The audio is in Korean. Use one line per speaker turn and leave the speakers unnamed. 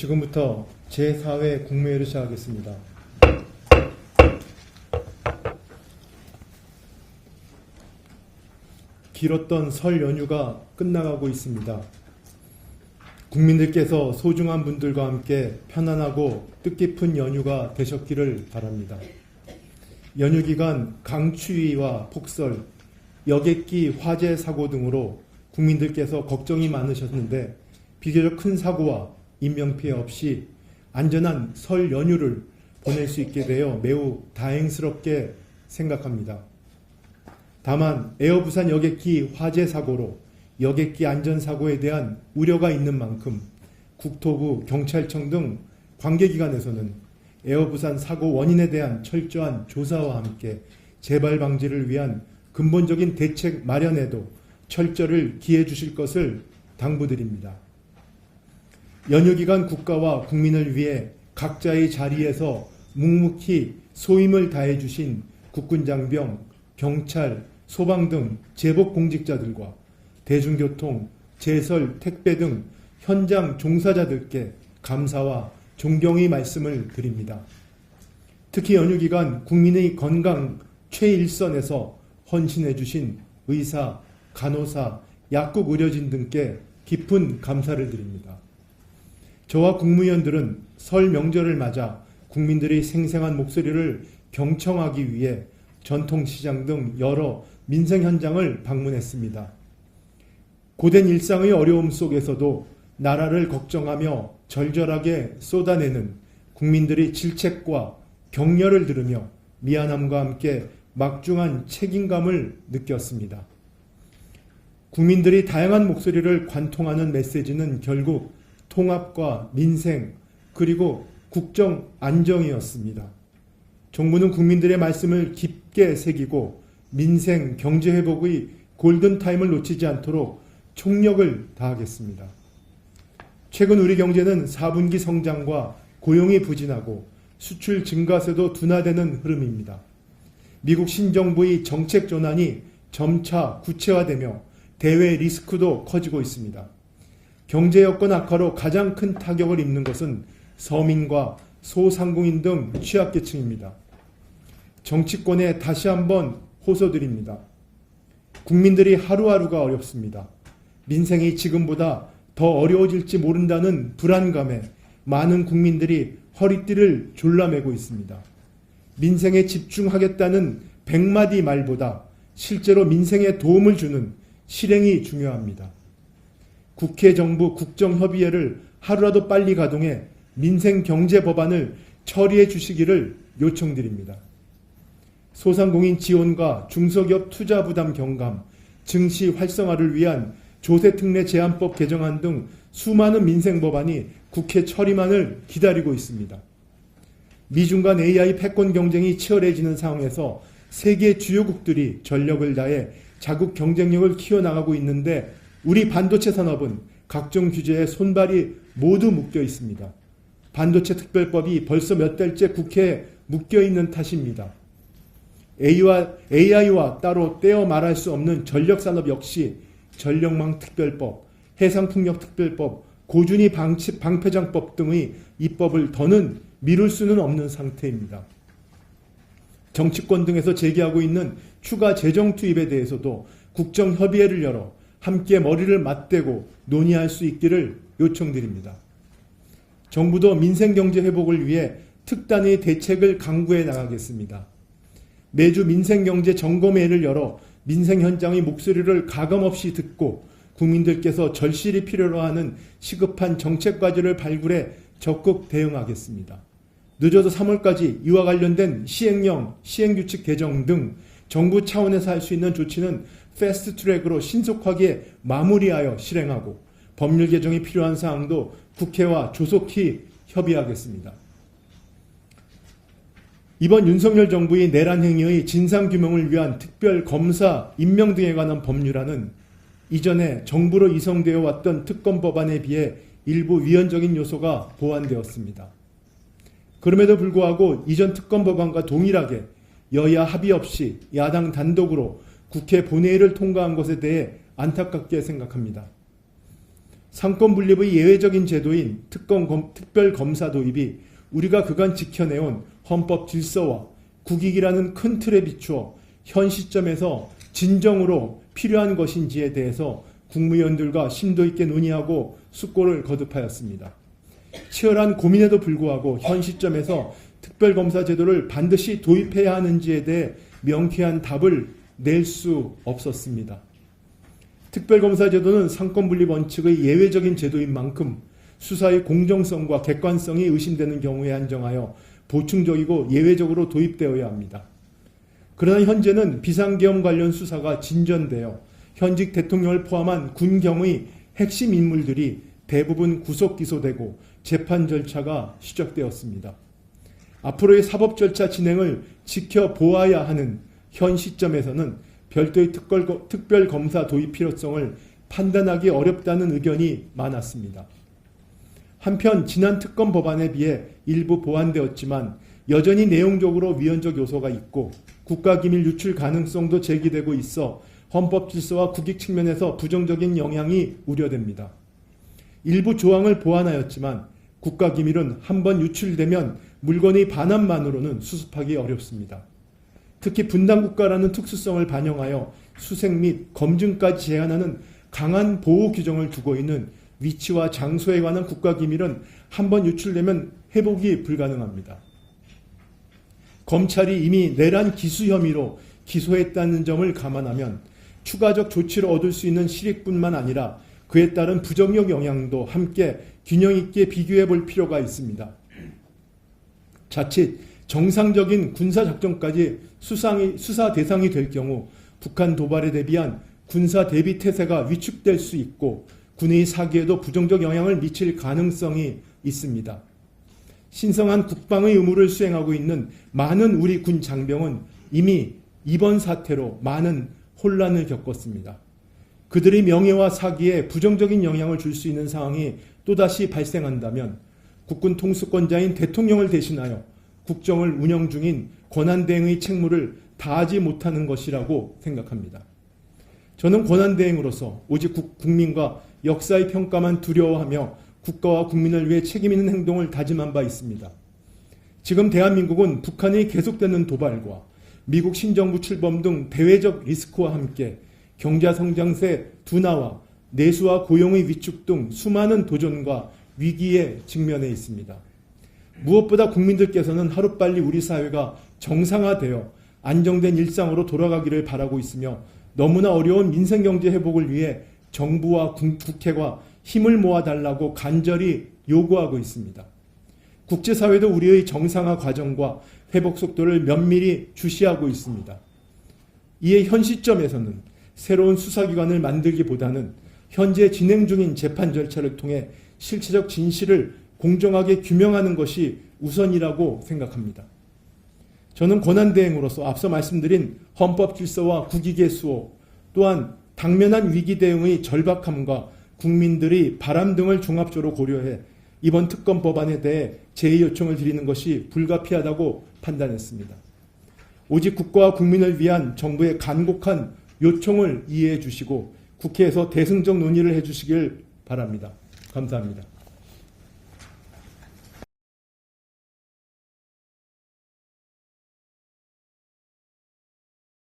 지금부터 제4회 국무회의를 시작하겠습니다. 길었던 설 연휴가 끝나가고 있습니다. 국민들께서 소중한 분들과 함께 편안하고 뜻깊은 연휴가 되셨기를 바랍니다. 연휴 기간 강추위와 폭설, 여객기 화재 사고 등으로 국민들께서 걱정이 많으셨는데 비교적 큰 사고와 인명피해 없이 안전한 설 연휴를 보낼 수 있게 되어 매우 다행스럽게 생각합니다. 다만 에어부산 여객기 화재 사고로 여객기 안전사고에 대한 우려가 있는 만큼 국토부, 경찰청 등 관계기관에서는 에어부산 사고 원인에 대한 철저한 조사와 함께 재발 방지를 위한 근본적인 대책 마련에도 철저를 기해 주실 것을 당부드립니다. 연휴 기간 국가와 국민을 위해 각자의 자리에서 묵묵히 소임을 다해 주신 국군장병, 경찰, 소방 등 제복 공직자들과 대중교통, 제설, 택배 등 현장 종사자들께 감사와 존경의 말씀을 드립니다. 특히 연휴 기간 국민의 건강 최일선에서 헌신해 주신 의사, 간호사, 약국 의료진 등께 깊은 감사를 드립니다. 저와 국무위원들은 설 명절을 맞아 국민들의 생생한 목소리를 경청하기 위해 전통시장 등 여러 민생 현장을 방문했습니다. 고된 일상의 어려움 속에서도 나라를 걱정하며 절절하게 쏟아내는 국민들의 질책과 격려를 들으며 미안함과 함께 막중한 책임감을 느꼈습니다. 국민들이 다양한 목소리를 관통하는 메시지는 결국 통합과 민생 그리고 국정 안정이었습니다. 정부는 국민들의 말씀을 깊게 새기고 민생 경제 회복의 골든타임을 놓치지 않도록 총력을 다하겠습니다. 최근 우리 경제는 4분기 성장과 고용이 부진하고 수출 증가세도 둔화되는 흐름입니다. 미국 신정부의 정책 전환이 점차 구체화되며 대외 리스크도 커지고 있습니다. 경제 여건 악화로 가장 큰 타격을 입는 것은 서민과 소상공인 등 취약계층입니다. 정치권에 다시 한번 호소드립니다. 국민들이 하루하루가 어렵습니다. 민생이 지금보다 더 어려워질지 모른다는 불안감에 많은 국민들이 허리띠를 졸라매고 있습니다. 민생에 집중하겠다는 100마디 말보다 실제로 민생에 도움을 주는 실행이 중요합니다. 국회, 정부, 국정협의회를 하루라도 빨리 가동해 민생경제법안을 처리해 주시기를 요청드립니다. 소상공인 지원과 중소기업 투자부담 경감, 증시 활성화를 위한 조세특례 제한법 개정안 등 수많은 민생법안이 국회 처리만을 기다리고 있습니다. 미중 간 AI 패권 경쟁이 치열해지는 상황에서 세계 주요국들이 전력을 다해 자국 경쟁력을 키워나가고 있는데 우리 반도체 산업은 각종 규제에 손발이 모두 묶여 있습니다. 반도체 특별법이 벌써 몇 달째 국회에 묶여 있는 탓입니다. AI와 따로 떼어 말할 수 없는 전력산업 역시 전력망 특별법, 해상풍력 특별법, 고준위 방패장법 등의 입법을 더는 미룰 수는 없는 상태입니다. 정치권 등에서 제기하고 있는 추가 재정 투입에 대해서도 국정협의회를 열어 함께 머리를 맞대고 논의할 수 있기를 요청드립니다. 정부도 민생경제 회복을 위해 특단의 대책을 강구해 나가겠습니다. 매주 민생경제 점검회를 열어 민생 현장의 목소리를 가감없이 듣고 국민들께서 절실히 필요로 하는 시급한 정책 과제를 발굴해 적극 대응하겠습니다. 늦어도 3월까지 이와 관련된 시행령, 시행규칙 개정 등 정부 차원에서 할 수 있는 조치는 패스트트랙으로 신속하게 마무리하여 실행하고 법률 개정이 필요한 사항도 국회와 조속히 협의하겠습니다. 이번 윤석열 정부의 내란 행위의 진상규명을 위한 특별검사 임명 등에 관한 법률안은 이전에 정부로 이송되어 왔던 특검 법안에 비해 일부 위헌적인 요소가 보완되었습니다. 그럼에도 불구하고 이전 특검 법안과 동일하게 여야 합의 없이 야당 단독으로 국회 본회의를 통과한 것에 대해 안타깝게 생각합니다. 상권 분립의 예외적인 제도인 특별검사 도입이 우리가 그간 지켜내온 헌법 질서와 국익이라는 큰 틀에 비추어 현 시점에서 진정으로 필요한 것인지에 대해서 국무위원들과 심도 있게 논의하고 숙고를 거듭하였습니다. 치열한 고민에도 불구하고 현 시점에서 특별검사 제도를 반드시 도입해야 하는지에 대해 명쾌한 답을 낼 수 없었습니다. 특별검사 제도는 상권분립 원칙의 예외적인 제도인 만큼 수사의 공정성과 객관성이 의심되는 경우에 한정하여 보충적이고 예외적으로 도입되어야 합니다. 그러나 현재는 비상계엄 관련 수사가 진전되어 현직 대통령을 포함한 군경의 핵심 인물들이 대부분 구속 기소되고 재판 절차가 시작되었습니다. 앞으로의 사법 절차 진행을 지켜보아야 하는 현 시점에서는 별도의 특별검사 도입 필요성을 판단하기 어렵다는 의견이 많았습니다. 한편 지난 특검 법안에 비해 일부 보완되었지만 여전히 내용적으로 위헌적 요소가 있고 국가기밀 유출 가능성도 제기되고 있어 헌법 질서와 국익 측면에서 부정적인 영향이 우려됩니다. 일부 조항을 보완하였지만 국가기밀은 한번 유출되면 물건의 반환만으로는 수습하기 어렵습니다. 특히 분단국가라는 특수성을 반영하여 수색 및 검증까지 제한하는 강한 보호 규정을 두고 있는 위치와 장소에 관한 국가기밀은 한번 유출되면 회복이 불가능합니다. 검찰이 이미 내란 기수 혐의로 기소했다는 점을 감안하면 추가적 조치를 얻을 수 있는 실익뿐만 아니라 그에 따른 부정적 영향도 함께 균형 있게 비교해 볼 필요가 있습니다. 자칫 정상적인 군사작전까지 수사 대상이 될 경우 북한 도발에 대비한 군사 대비 태세가 위축될 수 있고 군의 사기에도 부정적 영향을 미칠 가능성이 있습니다. 신성한 국방의 의무를 수행하고 있는 많은 우리 군 장병은 이미 이번 사태로 많은 혼란을 겪었습니다. 그들의 명예와 사기에 부정적인 영향을 줄 수 있는 상황이 또다시 발생한다면 국군 통수권자인 대통령을 대신하여 국정을 운영 중인 권한대행의 책무를 다하지 못하는 것이라고 생각합니다. 저는 권한대행으로서 오직 국민과 역사의 평가만 두려워하며 국가와 국민을 위해 책임 있는 행동을 다짐한 바 있습니다. 지금 대한민국은 북한의 계속되는 도발과 미국 신정부 출범 등 대외적 리스크와 함께 경제성장세 둔화와 내수와 고용의 위축 등 수많은 도전과 위기에 직면해 있습니다. 무엇보다 국민들께서는 하루빨리 우리 사회가 정상화되어 안정된 일상으로 돌아가기를 바라고 있으며 너무나 어려운 민생경제 회복을 위해 정부와 국회가 힘을 모아달라고 간절히 요구하고 있습니다. 국제사회도 우리의 정상화 과정과 회복 속도를 면밀히 주시하고 있습니다. 이에 현 시점에서는 새로운 수사기관을 만들기보다는 현재 진행 중인 재판 절차를 통해 실체적 진실을 공정하게 규명하는 것이 우선이라고 생각합니다. 저는 권한대행으로서 앞서 말씀드린 헌법 질서와 국익의 수호, 또한 당면한 위기 대응의 절박함과 국민들의 바람 등을 종합적으로 고려해 이번 특검 법안에 대해 제의 요청을 드리는 것이 불가피하다고 판단했습니다. 오직 국가와 국민을 위한 정부의 간곡한 요청을 이해해 주시고 국회에서 대승적 논의를 해 주시길 바랍니다. 감사합니다.